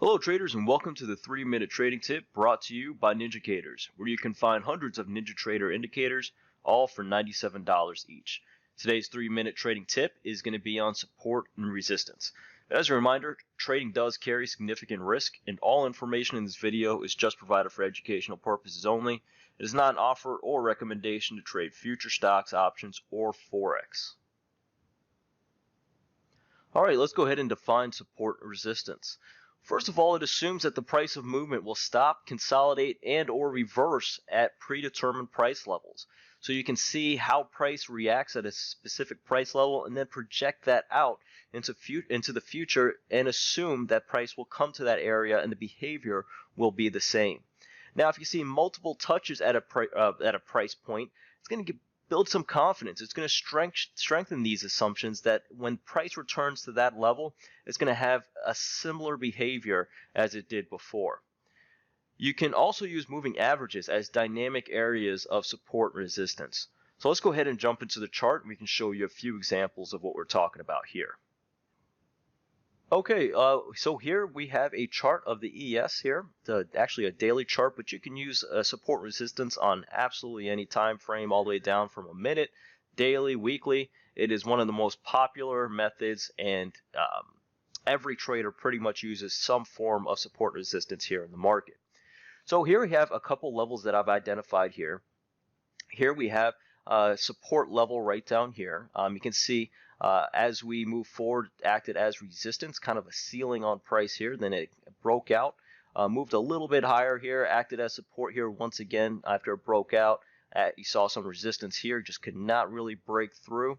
Hello traders, and welcome to the 3-minute trading tip brought to you by Ninjacators, where you can find hundreds of NinjaTrader indicators, all for $97 each. Today's 3-minute trading tip is going to be on support and resistance. As a reminder, trading does carry significant risk, and all information in this video is just provided for educational purposes only. It is not an offer or recommendation to trade future stocks, options, or Forex. Alright, let's go ahead and define support and resistance. First of all, it assumes that the price of movement will stop, consolidate, and or reverse at predetermined price levels. So you can see how price reacts at a specific price level and then project that out into the future and assume that price will come to that area and the behavior will be the same. Now, if you see multiple touches at a price point, it's going to build some confidence. It's going to strengthen these assumptions that when price returns to that level, it's going to have a similar behavior as it did before. You can also use moving averages as dynamic areas of support and resistance. So let's go ahead and jump into the chart and we can show you a few examples of what we're talking about here. Okay, so here we have a chart of the ES here. It's actually a daily chart, but you can use support resistance on absolutely any time frame, all the way down from a minute, daily, weekly. It is one of the most popular methods, and every trader pretty much uses some form of support resistance here in the market. So here we have a couple levels that I've identified here. Here we have support level right down here. You can see as we move forward, acted as resistance, kind of a ceiling on price here. Then it broke out, moved a little bit higher here, acted as support here once again after it broke out. You saw some resistance here, just could not really break through.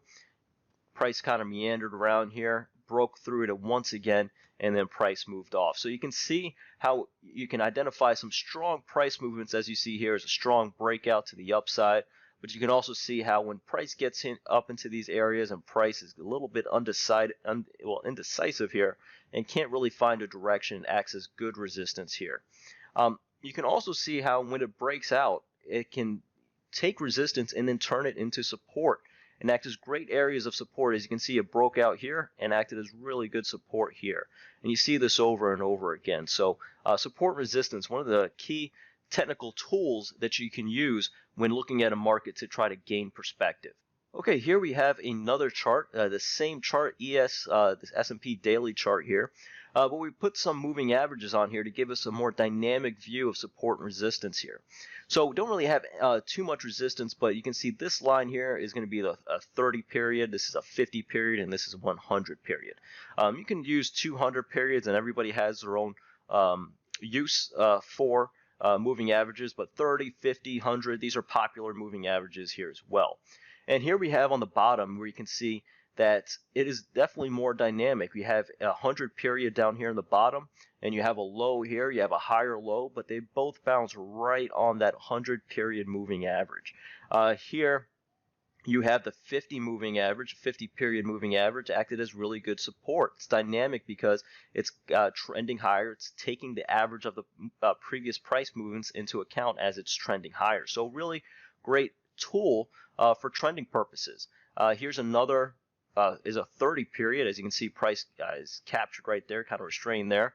Price kind of meandered around here, broke through it once again, and then price moved off. So you can see how you can identify some strong price movements, as you see here is a strong breakout to the upside. But you can also see how when price gets up into these areas and price is a little bit indecisive here and can't really find a direction, acts as good resistance here. You can also see how when it breaks out, it can take resistance and then turn it into support and act as great areas of support. As you can see, it broke out here and acted as really good support here. And you see this over and over again. So support resistance, one of the key technical tools that you can use when looking at a market to try to gain perspective. Okay, here we have another chart, the same chart, this S&P daily chart here, but we put some moving averages on here to give us a more dynamic view of support and resistance here. So we don't really have too much resistance, but you can see this line here is going to be a 30 period, this is a 50 period, and this is a 100 period. You can use 200 periods, and everybody has their own use for moving averages, but 30, 50, 100, these are popular moving averages here as well. And here we have on the bottom where you can see that it is definitely more dynamic. We have a 100 period down here in the bottom, and you have a low here, you have a higher low, but they both bounce right on that 100 period moving average. Here you have the 50 moving average, 50 period moving average acted as really good support. It's dynamic because it's trending higher. It's taking the average of the previous price movements into account as it's trending higher. So really great tool for trending purposes. Here's another is a 30 period. As you can see, price is captured right there, kind of restrained there,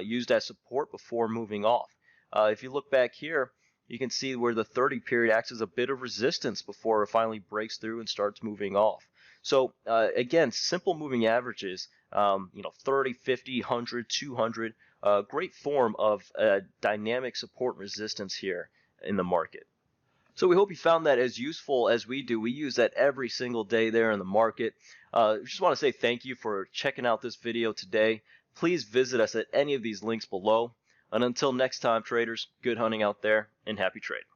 used as support before moving off. If you look back here, you can see where the 30 period acts as a bit of resistance before it finally breaks through and starts moving off. So again, simple moving averages, 30, 50, 100, 200, great form of dynamic support and resistance here in the market. So we hope you found that as useful as we do. We use that every single day there in the market. Just want to say thank you for checking out this video today. Please visit us at any of these links below. And until next time, traders, good hunting out there and happy trading.